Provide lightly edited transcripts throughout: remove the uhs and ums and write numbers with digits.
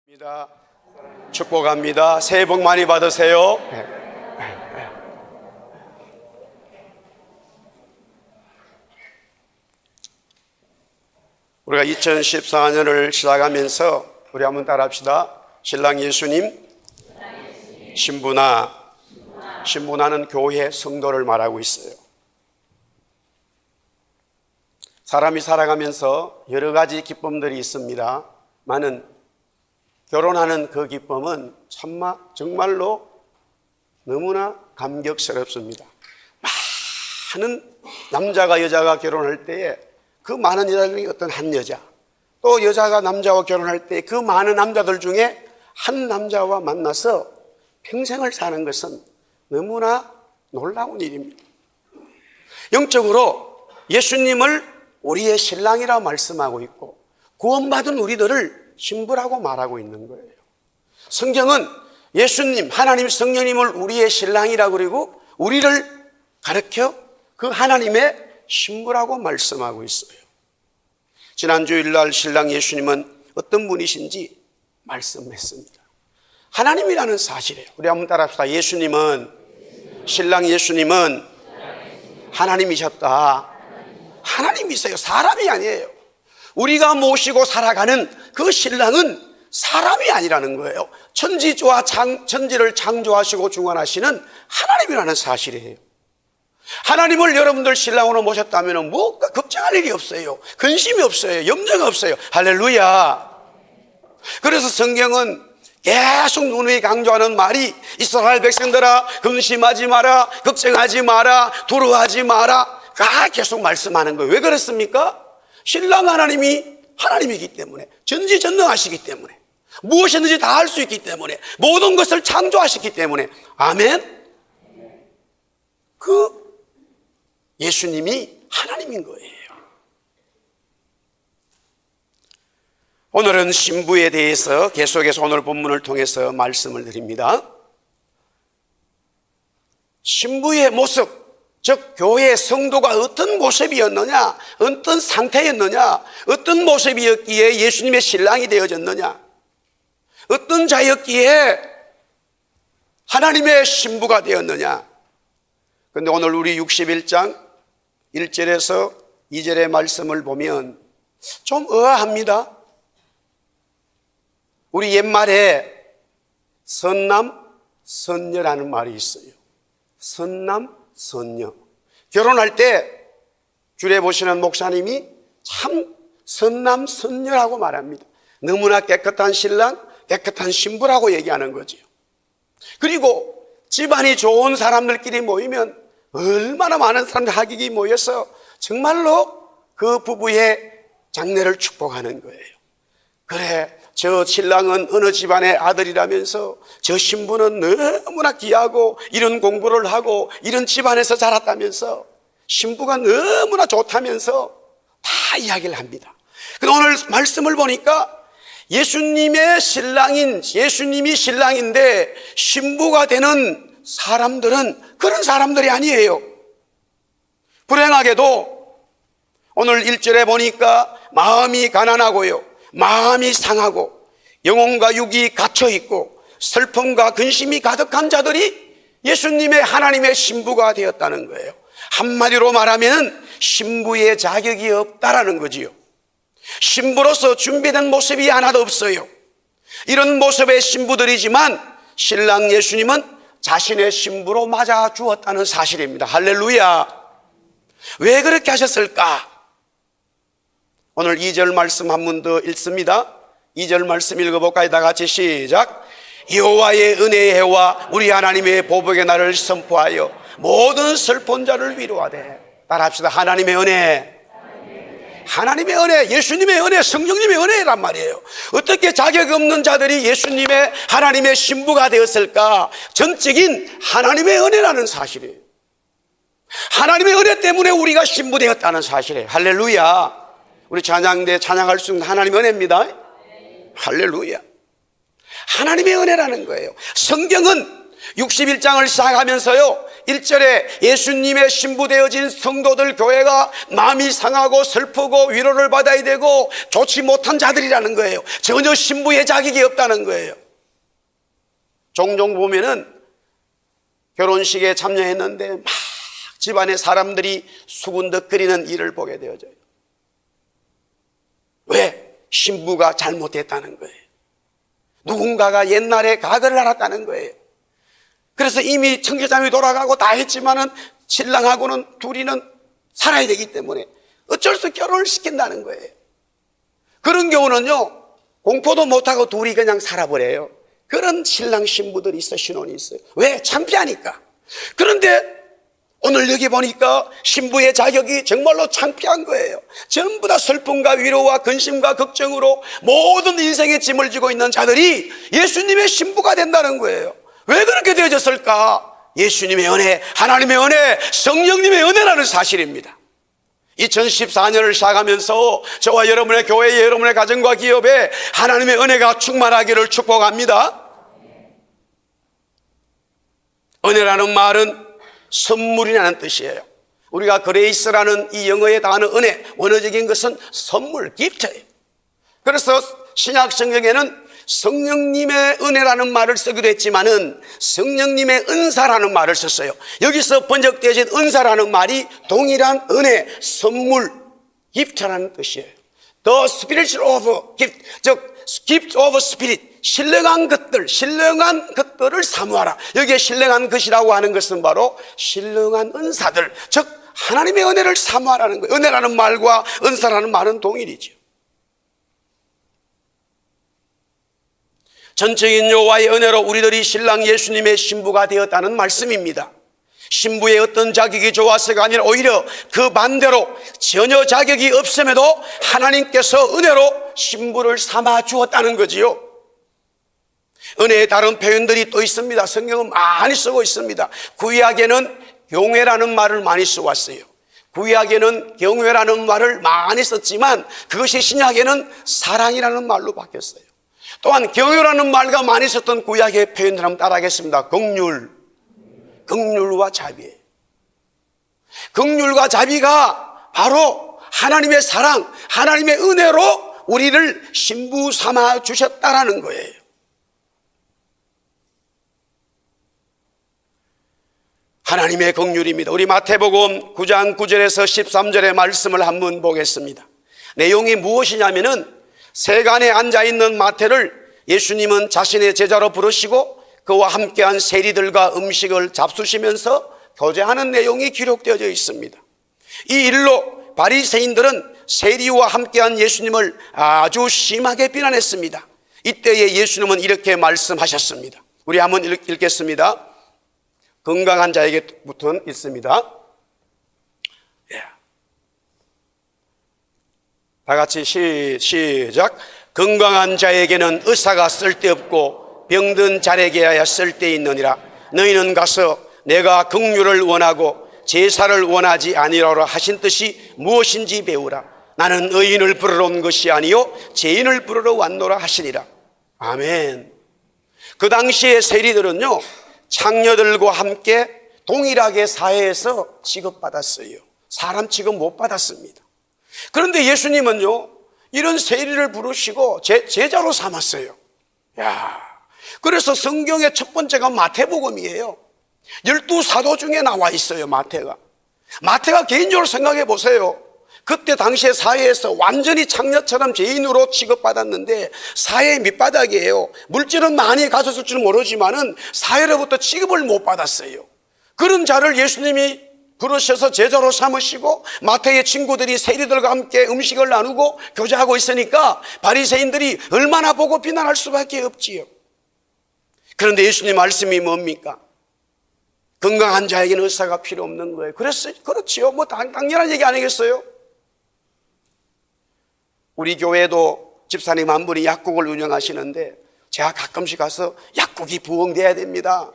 입니다. 축복합니다. 새해 복 많이 받으세요. 우리가 2014년을 시작하면서 우리 한번 따라합시다. 신랑 예수님, 신부나. 신부나는 교회 성도를 말하고 있어요. 사람이 살아가면서 여러 가지 기쁨들이 있습니다. 많은 결혼하는 그 기쁨은 정말로 너무나 감격스럽습니다. 많은 남자가 여자가 결혼할 때에 그 많은 여자 중에 어떤 한 여자, 또 여자가 남자와 결혼할 때 그 많은 남자들 중에 한 남자와 만나서 평생을 사는 것은 너무나 놀라운 일입니다. 영적으로 예수님을 우리의 신랑이라 말씀하고 있고 구원받은 우리들을 신부라고 말하고 있는 거예요. 성경은 예수님, 하나님 성령님을 우리의 신랑이라고 그리고 우리를 가르쳐 그 하나님의 신부라고 말씀하고 있어요. 지난 주일날 신랑 예수님은 어떤 분이신지 말씀했습니다. 하나님이라는 사실이에요. 우리 한번 따라합시다. 신랑 예수님은 하나님이셨다. 하나님이세요. 사람이 아니에요. 우리가 모시고 살아가는 그 신랑은 사람이 아니라는 거예요. 천지를 창조하시고 주관하시는 하나님이라는 사실이에요. 하나님을 여러분들 신랑으로 모셨다면 뭐가 걱정할 일이 없어요. 근심이 없어요. 염려가 없어요. 할렐루야. 그래서 성경은 계속 누누이 강조하는 말이 이스라엘 백성들아 근심하지 마라, 걱정하지 마라, 두려워하지 마라 계속 말씀하는 거예요. 왜 그렇습니까? 신랑 하나님이 하나님이기 때문에, 전지전능하시기 때문에, 무엇이든지 다 할 수 있기 때문에, 모든 것을 창조하셨기 때문에. 아멘. 그 예수님이 하나님인 거예요. 오늘은 신부에 대해서 계속해서 오늘 본문을 통해서 말씀을 드립니다. 신부의 모습, 즉 교회 성도가 어떤 모습이었느냐, 어떤 상태였느냐, 어떤 모습이었기에 예수님의 신랑이 되어졌느냐, 어떤 자였기에 하나님의 신부가 되었느냐. 그런데 오늘 우리 61장 1절에서 2절의 말씀을 보면 좀 의아합니다. 우리 옛말에 선남, 선녀라는 말이 있어요. 선남, 선녀. 결혼할 때 줄에 보시는 목사님이 참 선남, 선녀라고 말합니다. 너무나 깨끗한 신랑, 깨끗한 신부라고 얘기하는 거죠. 그리고 집안이 좋은 사람들끼리 모이면 얼마나 많은 사람들 하객이 모여서 정말로 그 부부의 장래를 축복하는 거예요. 그래, 저 신랑은 어느 집안의 아들이라면서 저 신부는 너무나 귀하고 이런 공부를 하고 이런 집안에서 자랐다면서 신부가 너무나 좋다면서 다 이야기를 합니다. 근데 오늘 말씀을 보니까 예수님이 신랑인데 신부가 되는 사람들은 그런 사람들이 아니에요. 불행하게도 오늘 1절에 보니까 마음이 가난하고요, 마음이 상하고 영혼과 육이 갇혀있고 슬픔과 근심이 가득한 자들이 예수님의 하나님의 신부가 되었다는 거예요. 한마디로 말하면 신부의 자격이 없다라는 거지요. 신부로서 준비된 모습이 하나도 없어요. 이런 모습의 신부들이지만 신랑 예수님은 자신의 신부로 맞아 주었다는 사실입니다. 할렐루야. 왜 그렇게 하셨을까? 오늘 2절 말씀 한 번 더 읽습니다. 2절 말씀 읽어볼까요? 다 같이 시작. 여호와의 은혜의 해와 우리 하나님의 보복의 날을 선포하여 모든 슬픈 자를 위로하되. 따라합시다. 하나님의 은혜. 하나님의 은혜, 예수님의 은혜, 성령님의 은혜란 말이에요. 어떻게 자격 없는 자들이 예수님의 하나님의 신부가 되었을까? 전적인 하나님의 은혜라는 사실이에요. 하나님의 은혜 때문에 우리가 신부 되었다는 사실이에요. 할렐루야. 우리 찬양대 찬양할 수 있는 하나님의 은혜입니다. 할렐루야. 하나님의 은혜라는 거예요. 성경은 61장을 시작하면서요, 1절에 예수님의 신부되어진 성도들 교회가 마음이 상하고 슬프고 위로를 받아야 되고 좋지 못한 자들이라는 거예요. 전혀 신부의 자격이 없다는 거예요. 종종 보면은 결혼식에 참여했는데 막 집안의 사람들이 수군덕거리는 일을 보게 되어져요. 왜? 신부가 잘못했다는 거예요. 누군가가 옛날에 과거를 알았다는 거예요. 그래서 이미 청계자매이 돌아가고 다 했지만은 신랑하고는 둘이는 살아야 되기 때문에 어쩔 수 없이 결혼을 시킨다는 거예요. 그런 경우는요, 공포도 못하고 둘이 그냥 살아버려요. 그런 신랑 신부들이 있어, 신혼이 있어요. 왜? 창피하니까. 그런데 오늘 여기 보니까 신부의 자격이 정말로 창피한 거예요. 전부 다 슬픔과 위로와 근심과 걱정으로 모든 인생의 짐을 지고 있는 자들이 예수님의 신부가 된다는 거예요. 왜 그렇게 되어졌을까? 예수님의 은혜, 하나님의 은혜, 성령님의 은혜라는 사실입니다. 2014년을 시작하면서 저와 여러분의 교회에, 여러분의 가정과 기업에 하나님의 은혜가 충만하기를 축복합니다. 은혜라는 말은 선물이라는 뜻이에요. 우리가 그레이스라는 이 영어의 단어 은혜, 원어적인 것은 선물, 기프트예요. 그래서 신약 성경에는 성령님의 은혜라는 말을 쓰기도 했지만은 성령님의 은사라는 말을 썼어요. 여기서 번역되어진 은사라는 말이 동일한 은혜, 선물, 기프트라는 뜻이에요. The Spirit of Gift, 즉 Gift of Spirit, 신령한 것들을 사모하라. 여기에 신령한 것이라고 하는 것은 바로 신령한 은사들, 즉 하나님의 은혜를 사모하라는 거예요. 은혜라는 말과 은사라는 말은 동일이죠. 전적인 여호와의 은혜로 우리들이 신랑 예수님의 신부가 되었다는 말씀입니다. 신부의 어떤 자격이 좋아서가 아니라 오히려 그 반대로 전혀 자격이 없음에도 하나님께서 은혜로 신부를 삼아 주었다는 거지요. 은혜의 다른 표현들이 또 있습니다. 성경은 많이 쓰고 있습니다. 구약에는 경외라는 말을 많이 써왔어요. 구약에는 경외라는 말을 많이 썼지만 그것이 신약에는 사랑이라는 말로 바뀌었어요. 또한 경외라는 말과 많이 썼던 구약의 표현들 한번 따라하겠습니다. 긍휼과 자비. 긍휼과 자비가 바로 하나님의 사랑, 하나님의 은혜로 우리를 신부 삼아 주셨다라는 거예요. 하나님의 긍휼입니다. 우리 마태복음 9장 9절에서 13절의 말씀을 한번 보겠습니다. 내용이 무엇이냐면은 세간에 앉아있는 마태를 예수님은 자신의 제자로 부르시고 그와 함께한 세리들과 음식을 잡수시면서 교제하는 내용이 기록되어져 있습니다. 이 일로 바리새인들은 세리와 함께한 예수님을 아주 심하게 비난했습니다. 이때에 예수님은 이렇게 말씀하셨습니다. 우리 한번 읽겠습니다. 건강한 자에게부터 있습니다. 다 같이 시작. 건강한 자에게는 의사가 쓸데없고 병든 자에게야 쓸데있느니라. 너희는 가서 내가 긍휼을 원하고 제사를 원하지 아니하라 하신 뜻이 무엇인지 배우라. 나는 의인을 부르러 온 것이 아니요 죄인을 부르러 왔노라 하시니라. 아멘. 그 당시의 세리들은요, 창녀들과 함께 동일하게 사회에서 취급받았어요. 사람 취급 못 받았습니다. 그런데 예수님은요, 이런 세리를 부르시고 제자로 삼았어요. 그래서 성경의 첫 번째가 마태복음이에요. 12사도 중에 나와 있어요. 마태가 개인적으로 생각해 보세요. 그때 당시의 사회에서 완전히 창녀처럼 죄인으로 취급받았는데 사회의 밑바닥이에요. 물질은 많이 가졌을 줄 모르지만은 사회로부터 취급을 못 받았어요. 그런 자를 예수님이 부르셔서 제자로 삼으시고 마태의 친구들이 세리들과 함께 음식을 나누고 교제하고 있으니까 바리새인들이 얼마나 보고 비난할 수밖에 없지요. 그런데 예수님 말씀이 뭡니까? 건강한 자에게는 의사가 필요 없는 거예요. 그렇지요. 뭐 당연한 얘기 아니겠어요? 우리 교회도 집사님 한 분이 약국을 운영하시는데 제가 가끔씩 가서 약국이 부흥돼야 됩니다.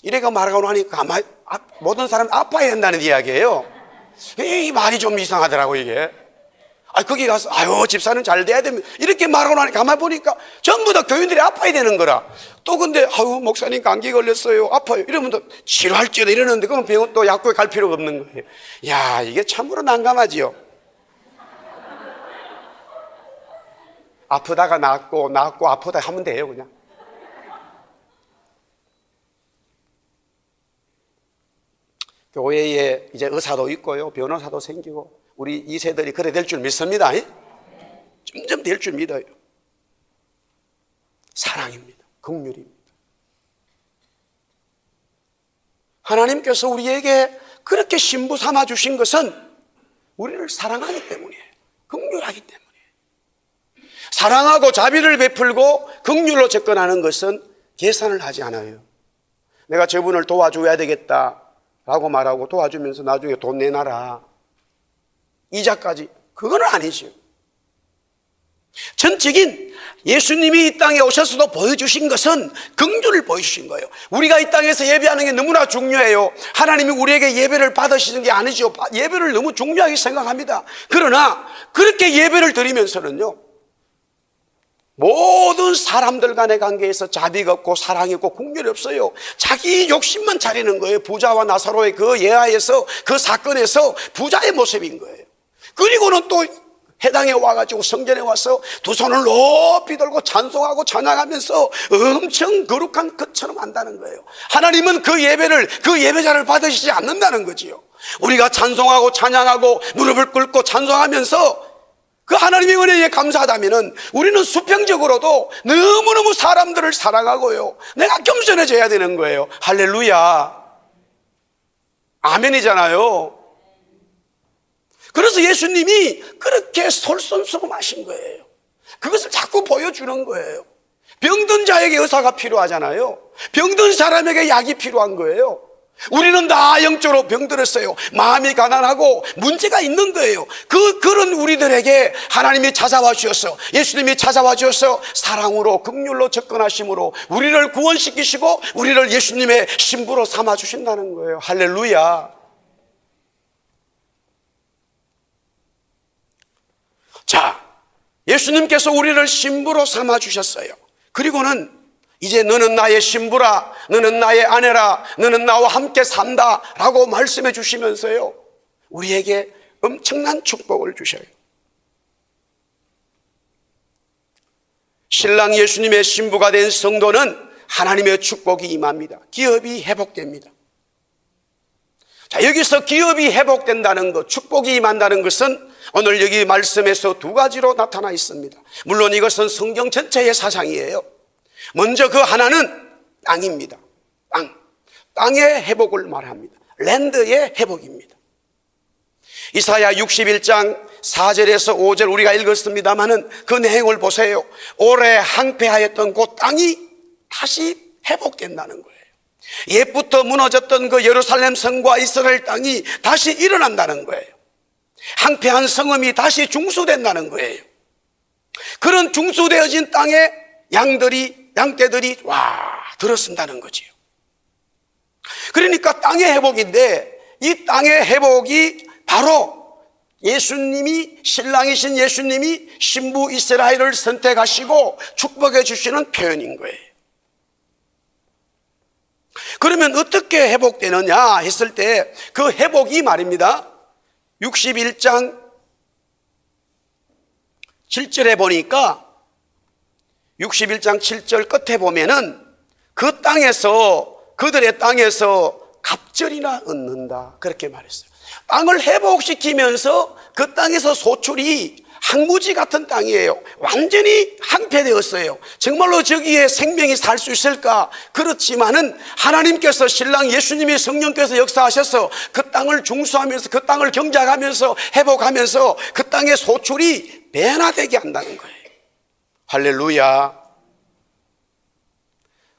이래가 말하고 나니까 모든 사람 아파야 한다는 이야기예요. 이 말이 좀 이상하더라고 이게. 거기 가서 아유 집사는 잘 돼야 됩니다 이렇게 말하고 나니까 가만히 보니까 전부 다 교인들이 아파야 되는 거라. 또 근데 아유 목사님 감기 걸렸어요 아파요 이러면 또 치료할지도 이러는데 그러면 병원 또 약국에 갈 필요가 없는 거예요. 야 이게 참으로 난감하지요. 아프다가 낫고 아프다 하면 돼요 그냥. 교회에 이제 의사도 있고요 변호사도 생기고 우리 2세들이 그래 될 줄 믿습니다. 점점 될 줄 믿어요. 사랑입니다. 긍휼입니다. 하나님께서 우리에게 그렇게 신부 삼아 주신 것은 우리를 사랑하기 때문이에요. 긍휼하기 때문이에요. 사랑하고 자비를 베풀고 긍휼로 접근하는 것은 계산을 하지 않아요. 내가 저분을 도와줘야 되겠다라고 말하고 도와주면서 나중에 돈 내놔라 이자까지 그건 아니죠. 전적인 예수님이 이 땅에 오셔서도 보여주신 것은 긍휼을 보여주신 거예요. 우리가 이 땅에서 예배하는 게 너무나 중요해요. 하나님이 우리에게 예배를 받으시는 게 아니죠. 예배를 너무 중요하게 생각합니다. 그러나 그렇게 예배를 드리면서는요 모든 사람들 간의 관계에서 자비가 없고 사랑이 없고 긍휼이 없어요. 자기 욕심만 차리는 거예요. 부자와 나사로의 그 예화에서 그 사건에서 부자의 모습인 거예요. 그리고는 또 해당에 와가지고 성전에 와서 두 손을 높이 들고 찬송하고 찬양하면서 엄청 거룩한 것처럼 한다는 거예요. 하나님은 그 예배자를 받으시지 않는다는 거지요. 우리가 찬송하고 찬양하고 무릎을 꿇고 찬송하면서 그 하나님의 은혜에 감사하다면은 우리는 수평적으로도 너무너무 사람들을 사랑하고요 내가 겸손해져야 되는 거예요. 할렐루야 아멘이잖아요. 그래서 예수님이 그렇게 솔선수범하신 거예요. 그것을 자꾸 보여주는 거예요. 병든 자에게 의사가 필요하잖아요. 병든 사람에게 약이 필요한 거예요. 우리는 다 영적으로 병들었어요. 마음이 가난하고 문제가 있는 거예요. 그런 우리들에게 하나님이 찾아와 주셔서 예수님이 찾아와 주셔서 사랑으로 긍휼로 접근하심으로 우리를 구원시키시고 우리를 예수님의 신부로 삼아 주신다는 거예요. 할렐루야. 자, 예수님께서 우리를 신부로 삼아 주셨어요. 그리고는 이제 너는 나의 신부라, 너는 나의 아내라, 너는 나와 함께 산다 라고 말씀해 주시면서요 우리에게 엄청난 축복을 주셔요. 신랑 예수님의 신부가 된 성도는 하나님의 축복이 임합니다. 기업이 회복됩니다. 자, 여기서 기업이 회복된다는 것, 축복이 임한다는 것은 오늘 여기 말씀에서 두 가지로 나타나 있습니다. 물론 이것은 성경 전체의 사상이에요. 먼저 그 하나는 땅입니다. 땅의 회복을 말합니다. 랜드의 회복입니다. 이사야 61장 4절에서 5절 우리가 읽었습니다마는 그 내용을 보세요. 오래 항폐하였던 그 땅이 다시 회복된다는 거예요. 옛부터 무너졌던 그 예루살렘 성과 이스라엘 땅이 다시 일어난다는 거예요. 항폐한 성읍이 다시 중수된다는 거예요. 그런 중수되어진 땅에 양떼들이 들어선다는 거지요. 그러니까 땅의 회복인데 이 땅의 회복이 바로 예수님이 신랑이신 예수님이 신부 이스라엘을 선택하시고 축복해 주시는 표현인 거예요. 그러면 어떻게 회복되느냐 했을 때 그 회복이 말입니다. 61장 7절에 보니까 61장 7절 끝에 보면은 그 땅에서 그들의 땅에서 갑절이나 얻는다 그렇게 말했어요. 땅을 회복시키면서 그 땅에서 소출이 항무지 같은 땅이에요. 완전히 항폐되었어요. 정말로 저기에 생명이 살 수 있을까? 그렇지만은 하나님께서 신랑 예수님이 성령께서 역사하셔서 그 땅을 중수하면서 그 땅을 경작하면서 회복하면서 그 땅의 소출이 변화되게 한다는 거예요. 할렐루야.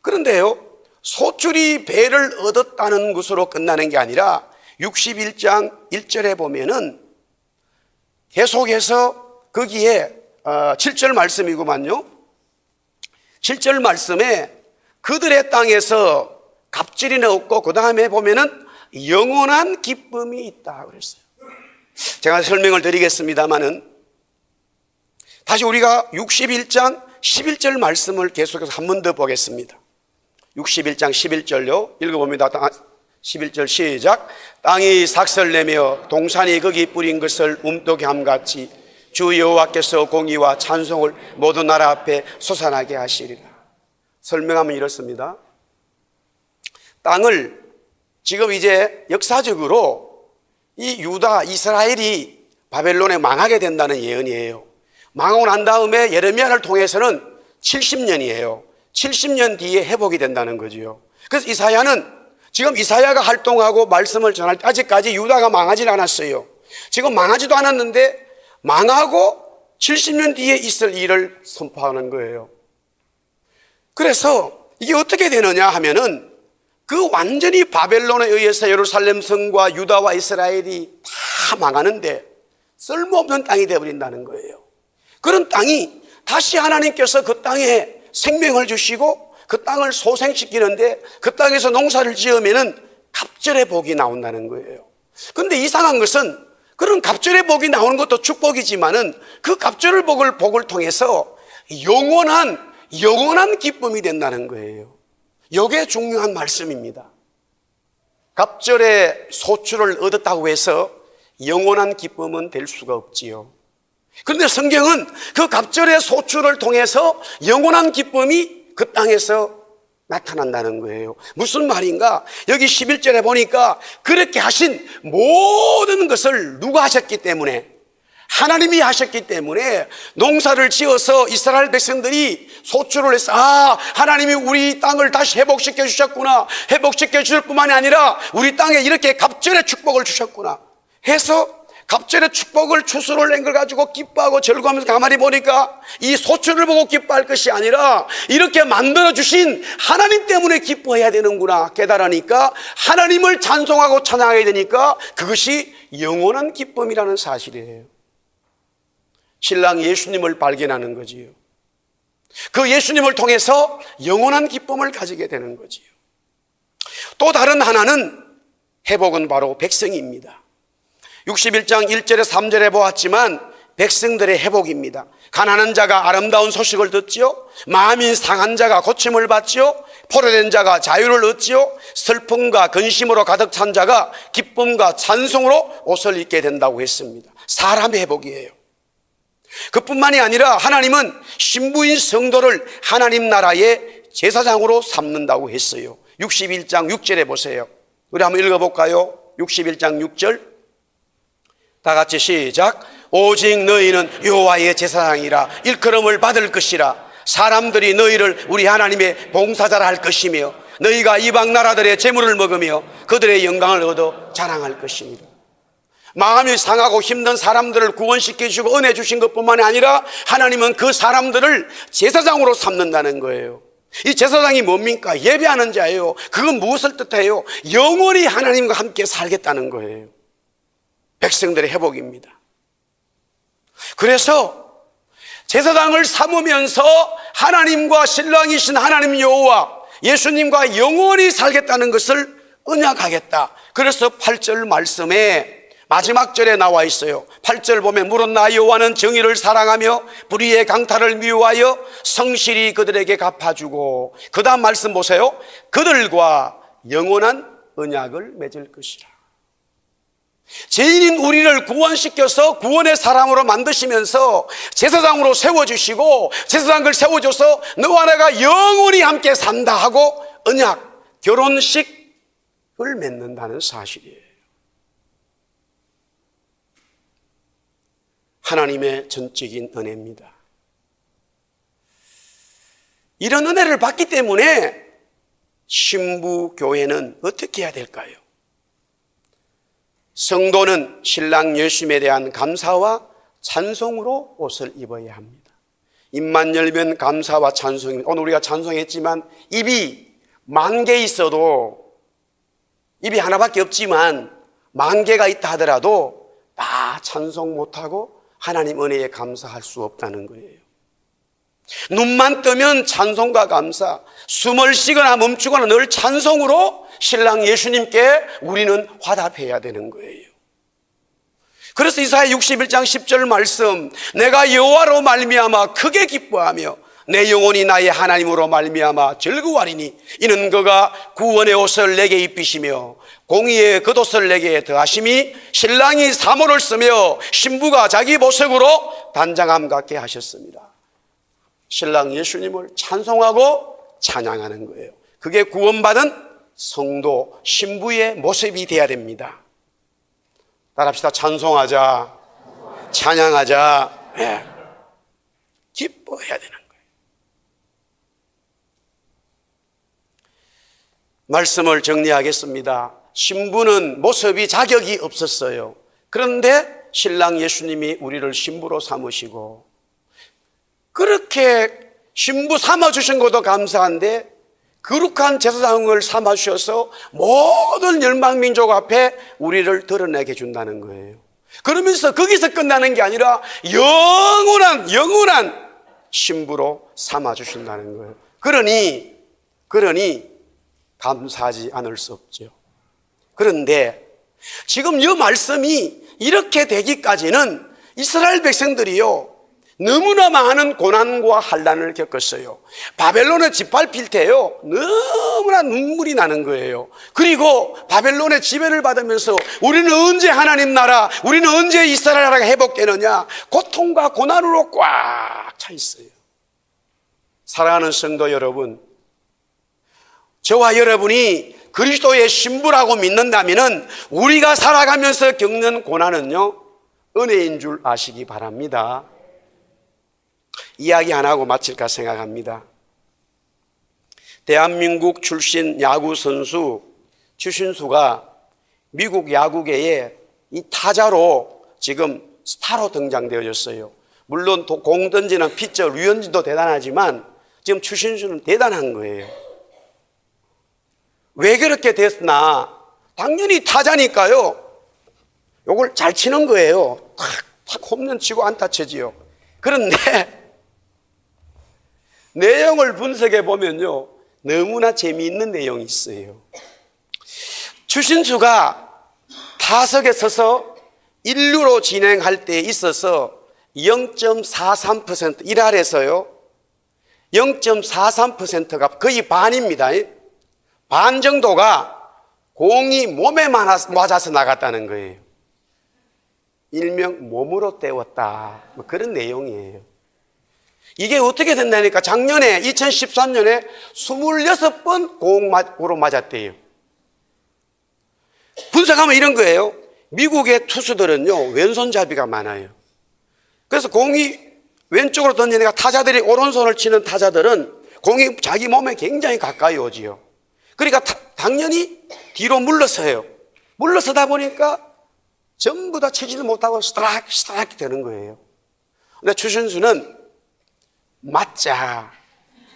그런데요, 소출이 배를 얻었다는 것으로 끝나는 게 아니라 61장 1절에 보면은 계속해서 거기에 7절 말씀이구만요. 7절 말씀에 그들의 땅에서 갑질이나 없고 그 다음에 보면은 영원한 기쁨이 있다 그랬어요. 제가 설명을 드리겠습니다마는 다시 우리가 61장 11절 말씀을 계속해서 한 번 더 보겠습니다. 61장 11절요. 읽어봅니다. 11절 시작. 땅이 삭설내며 동산이 거기 뿌린 것을 움떡이 함같이 주 여호와께서 공의와 찬송을 모든 나라 앞에 솟아나게 하시리라. 설명하면 이렇습니다. 땅을 지금 이제 역사적으로 이 유다, 이스라엘이 바벨론에 망하게 된다는 예언이에요. 망하고 난 다음에 예레미야를 통해서는 70년이에요. 70년 뒤에 회복이 된다는 거죠. 그래서 이사야는 지금 이사야가 활동하고 말씀을 전할 때 아직까지 유다가 망하지 않았어요. 지금 망하지도 않았는데 망하고 70년 뒤에 있을 일을 선포하는 거예요. 그래서 이게 어떻게 되느냐 하면은 그 완전히 바벨론에 의해서 예루살렘 성과 유다와 이스라엘이 다 망하는데 쓸모없는 땅이 되어버린다는 거예요. 그런 땅이 다시 하나님께서 그 땅에 생명을 주시고 그 땅을 소생시키는데 그 땅에서 농사를 지으면은 갑절의 복이 나온다는 거예요. 그런데 이상한 것은 그런 갑절의 복이 나오는 것도 축복이지만은 그 갑절의 복을 통해서 영원한 기쁨이 된다는 거예요. 이게 중요한 말씀입니다. 갑절의 소출을 얻었다고 해서 영원한 기쁨은 될 수가 없지요. 그런데 성경은 그 갑절의 소출을 통해서 영원한 기쁨이 그 땅에서 나타난다는 거예요. 무슨 말인가? 여기 11절에 보니까 그렇게 하신 모든 것을 누가 하셨기 때문에, 하나님이 하셨기 때문에 농사를 지어서 이스라엘 백성들이 소출을 해서 하나님이 우리 땅을 다시 회복시켜 주셨구나, 회복시켜 주실 뿐만이 아니라 우리 땅에 이렇게 갑절의 축복을 주셨구나 해서 갑절의 축복을 추수를 낸 걸 가지고 기뻐하고 즐거워하면서 가만히 보니까 이 소출을 보고 기뻐할 것이 아니라 이렇게 만들어주신 하나님 때문에 기뻐해야 되는구나 깨달으니까 하나님을 찬송하고 찬양해야 되니까 그것이 영원한 기쁨이라는 사실이에요. 신랑 예수님을 발견하는 거지요. 그 예수님을 통해서 영원한 기쁨을 가지게 되는 거지요. 또 다른 하나는 회복은 바로 백성입니다. 61장 1절에 3절에 보았지만 백성들의 회복입니다. 가난한 자가 아름다운 소식을 듣지요. 마음이 상한 자가 고침을 받지요. 포로된 자가 자유를 얻지요. 슬픔과 근심으로 가득 찬 자가 기쁨과 찬송으로 옷을 입게 된다고 했습니다. 사람의 회복이에요. 그뿐만이 아니라 하나님은 신부인 성도를 하나님 나라의 제사장으로 삼는다고 했어요. 61장 6절에 보세요. 우리 한번 읽어볼까요? 61장 6절 다 같이 시작. 오직 너희는 여호와의 제사장이라 일컬음을 받을 것이라. 사람들이 너희를 우리 하나님의 봉사자라 할 것이며 너희가 이방 나라들의 재물을 먹으며 그들의 영광을 얻어 자랑할 것입니다. 마음이 상하고 힘든 사람들을 구원시켜주고 은혜 주신 것뿐만이 아니라 하나님은 그 사람들을 제사장으로 삼는다는 거예요. 이 제사장이 뭡니까? 예배하는 자예요. 그건 무엇을 뜻해요? 영원히 하나님과 함께 살겠다는 거예요. 백성들의 회복입니다. 그래서 제사장을 삼으면서 하나님과 신랑이신 하나님 여호와 예수님과 영원히 살겠다는 것을 언약하겠다. 그래서 8절 말씀에 마지막 절에 나와 있어요. 8절 보면 물은 나 여호와는 정의를 사랑하며 불의의 강탈을 미워하여 성실히 그들에게 갚아주고, 그 다음 말씀 보세요. 그들과 영원한 언약을 맺을 것이라. 죄인인 우리를 구원시켜서 구원의 사람으로 만드시면서 제사장으로 세워주시고 제사장을 세워줘서 너와 내가 영원히 함께 산다 하고 언약, 결혼식을 맺는다는 사실이에요. 하나님의 전적인 은혜입니다. 이런 은혜를 받기 때문에 신부 교회는 어떻게 해야 될까요? 성도는 신랑 예수님에 대한 감사와 찬송으로 옷을 입어야 합니다. 입만 열면 감사와 찬송입니다. 오늘 우리가 찬송했지만 입이 10,000개 있어도, 입이 하나밖에 없지만 10,000개가 있다 하더라도 다 찬송 못하고 하나님 은혜에 감사할 수 없다는 거예요. 눈만 뜨면 찬송과 감사, 숨을 쉬거나 멈추거나 늘 찬송으로 신랑 예수님께 우리는 화답해야 되는 거예요. 그래서 이사야 61장 10절 말씀, 내가 여호와로 말미암아 크게 기뻐하며 내 영혼이 나의 하나님으로 말미암아 즐거워하리니 이는 그가 구원의 옷을 내게 입히시며 공의의 겉옷을 내게 더하심이 신랑이 사모를 쓰며 신부가 자기 보색으로 단장함 같게 하셨습니다. 신랑 예수님을 찬송하고 찬양하는 거예요. 그게 구원받은 성도 신부의 모습이 되어야 됩니다. 따라합시다. 찬송하자, 찬양하자, 네. 기뻐해야 되는 거예요. 말씀을 정리하겠습니다. 신부는 모습이 자격이 없었어요. 그런데 신랑 예수님이 우리를 신부로 삼으시고 그렇게 신부 삼아주신 것도 감사한데 거룩한 제사장을 삼아주셔서 모든 열방민족 앞에 우리를 드러내게 해준다는 거예요. 그러면서 거기서 끝나는 게 아니라 영원한 신부로 삼아주신다는 거예요. 그러니 감사하지 않을 수 없죠. 그런데 지금 이 말씀이 이렇게 되기까지는 이스라엘 백성들이요 너무나 많은 고난과 환난을 겪었어요. 바벨론에 짓밟힐 때요 너무나 눈물이 나는 거예요. 그리고 바벨론의 지배를 받으면서 우리는 언제 하나님 나라, 우리는 언제 이스라엘 나라가 회복되느냐, 고통과 고난으로 꽉 차 있어요. 사랑하는 성도 여러분, 저와 여러분이 그리스도의 신부라고 믿는다면 우리가 살아가면서 겪는 고난은요 은혜인 줄 아시기 바랍니다. 이야기 하나 하고 마칠까 생각합니다. 대한민국 출신 야구 선수 추신수가 미국 야구계에 이 타자로 지금 스타로 등장되어졌어요. 물론 공 던지는 피처 류현진도 대단하지만 지금 추신수는 대단한 거예요. 왜 그렇게 됐나? 당연히 타자니까요. 요걸 잘 치는 거예요. 탁 홈런 치고 안타 치지요. 그런데 내용을 분석해 보면요 너무나 재미있는 내용이 있어요. 추신수가 타석에 서서 1루로 진행할 때 있어서 0.43% 1할에서요 0.43%가 거의 반입니다. 반 정도가 공이 몸에 맞아서 나갔다는 거예요. 일명 몸으로 때웠다, 뭐 그런 내용이에요. 이게 어떻게 된다니까 작년에 2013년에 26번 공으로 맞았대요. 분석하면 이런 거예요. 미국의 투수들은요 왼손잡이가 많아요. 그래서 공이 왼쪽으로 던지니까 타자들이 오른손을 치는 타자들은 공이 자기 몸에 굉장히 가까이 오지요. 그러니까 당연히 뒤로 물러서요. 물러서다 보니까 전부 다 치지도 못하고 스트라이크 되는 거예요. 근데 추신수는 맞자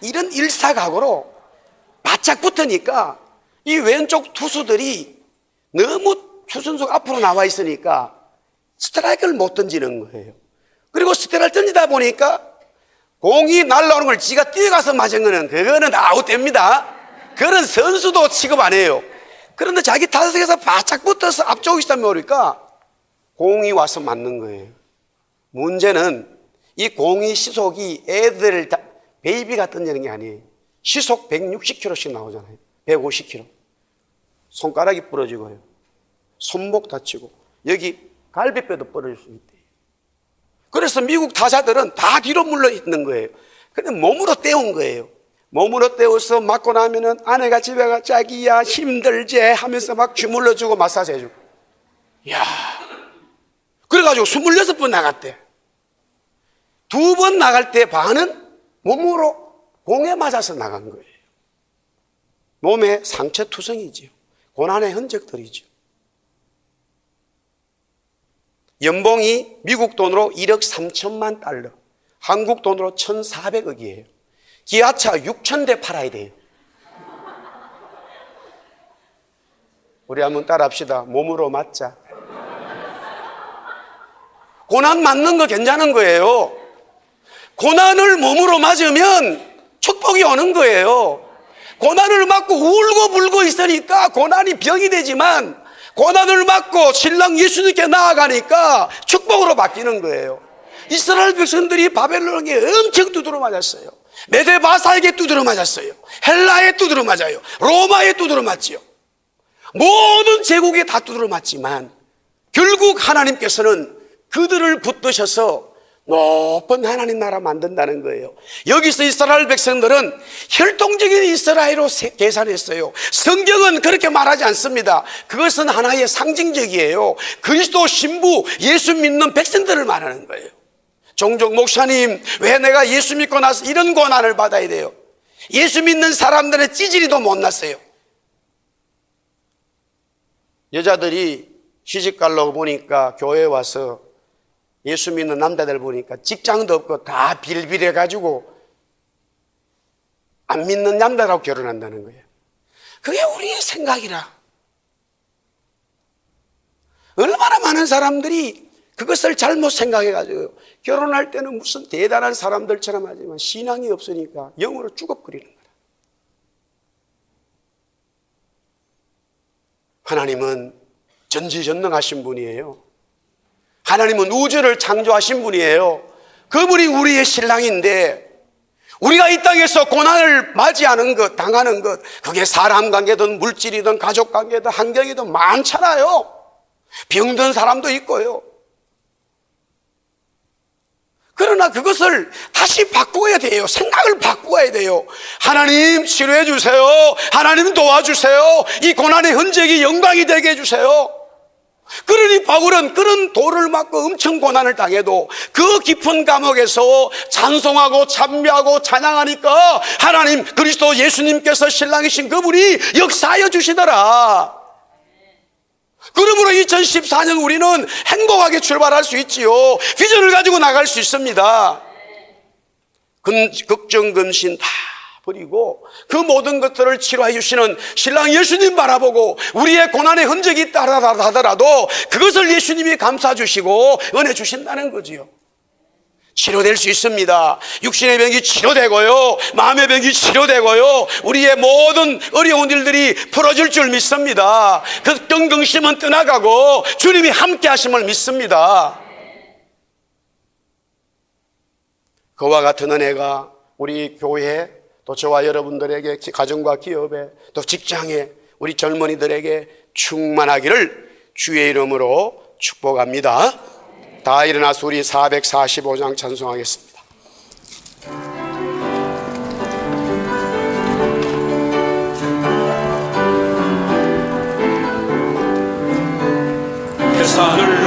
이런 일사각오로 바짝 붙으니까 이 왼쪽 투수들이 너무 추신수가 앞으로 나와 있으니까 스트라이크를 못 던지는 거예요. 그리고 스트라이크를 던지다 보니까 공이 날라오는 걸 지가 뛰어가서 맞은 거는 그거는 아웃됩니다. 그런 선수도 취급 안 해요. 그런데 자기 타석에서 바짝 붙어서 앞쪽에 있다 모르니까 공이 와서 맞는 거예요. 문제는 이 공이 시속이 애들 베이비가 던지는 게 아니에요. 시속 160km씩 나오잖아요. 150km. 손가락이 부러지고요. 손목 다치고 여기 갈비뼈도 부러질 수 있대요. 그래서 미국 타자들은 다 뒤로 물러 있는 거예요. 근데 몸으로 때운 거예요. 몸으로 때워서 맞고 나면은 아내가 집에 가 자기야 힘들지 하면서 막 주물러주고 마사지 해주고. 이야. 그래가지고 26번 나갔대. 2번 나갈 때 반은 몸으로 공에 맞아서 나간 거예요. 몸에 상처 투성이죠. 고난의 흔적들이죠. 연봉이 미국 돈으로 1억 3천만 달러, 한국 돈으로 1,400억이에요. 기아차 6,000대 팔아야 돼요. 우리 한번 따라합시다. 몸으로 맞자. 고난 맞는 거 괜찮은 거예요. 고난을 몸으로 맞으면 축복이 오는 거예요. 고난을 맞고 울고 불고 있으니까 고난이 병이 되지만 고난을 받고 신랑 예수님께 나아가니까 축복으로 바뀌는 거예요. 이스라엘 백성들이 바벨론에 엄청 두드러 맞았어요. 메데바사에게 두드러 맞았어요. 헬라에 두드러 맞아요. 로마에 두드러 맞지요. 모든 제국에 다 두드러 맞지만 결국 하나님께서는 그들을 붙드셔서 높은 하나님 나라 만든다는 거예요. 여기서 이스라엘 백성들은 혈통적인 이스라엘로 계산했어요. 성경은 그렇게 말하지 않습니다. 그것은 하나의 상징적이에요. 그리스도 신부 예수 믿는 백성들을 말하는 거예요. 종종 목사님, 왜 내가 예수 믿고 나서 이런 고난을 받아야 돼요? 예수 믿는 사람들의 찌질이도 못났어요. 여자들이 시집 가려고 보니까 교회에 와서 예수 믿는 남자들 보니까 직장도 없고 다 빌빌해가지고 안 믿는 남자라고 결혼한다는 거예요. 그게 우리의 생각이라. 얼마나 많은 사람들이 그것을 잘못 생각해가지고 결혼할 때는 무슨 대단한 사람들처럼 하지만 신앙이 없으니까 영으로 죽어버리는 거예요. 하나님은 전지전능하신 분이에요. 하나님은 우주를 창조하신 분이에요. 그분이 우리의 신랑인데 우리가 이 땅에서 고난을 맞이하는 것, 당하는 것, 그게 사람 관계든 물질이든 가족 관계든 환경이든 많잖아요. 병든 사람도 있고요. 그러나 그것을 다시 바꾸어야 돼요. 생각을 바꾸어야 돼요. 하나님 치료해 주세요. 하나님 도와주세요. 이 고난의 흔적이 영광이 되게 해주세요. 그러니 바울은 그런 돌을 맞고 엄청 고난을 당해도 그 깊은 감옥에서 찬송하고 찬미하고 찬양하니까 하나님 그리스도 예수님께서 신랑이신 그분이 역사하여 주시더라. 그러므로 2014년 우리는 행복하게 출발할 수 있지요. 비전을 가지고 나갈 수 있습니다. 걱정, 근심 다 버리고 그 모든 것들을 치료해 주시는 신랑 예수님 바라보고 우리의 고난의 흔적이 있다 하더라도 그것을 예수님이 감싸 주시고 은혜 주신다는 거지요. 치료될 수 있습니다. 육신의 병이 치료되고요, 마음의 병이 치료되고요, 우리의 모든 어려운 일들이 풀어질 줄 믿습니다. 그 경경심은 떠나가고 주님이 함께 하심을 믿습니다. 그와 같은 은혜가 우리 교회 또 저와 여러분들에게 가정과 기업에 또 직장에 우리 젊은이들에게 충만하기를 주의 이름으로 축복합니다. 다 일어나서 우리 445장 찬송하겠습니다. 그 산을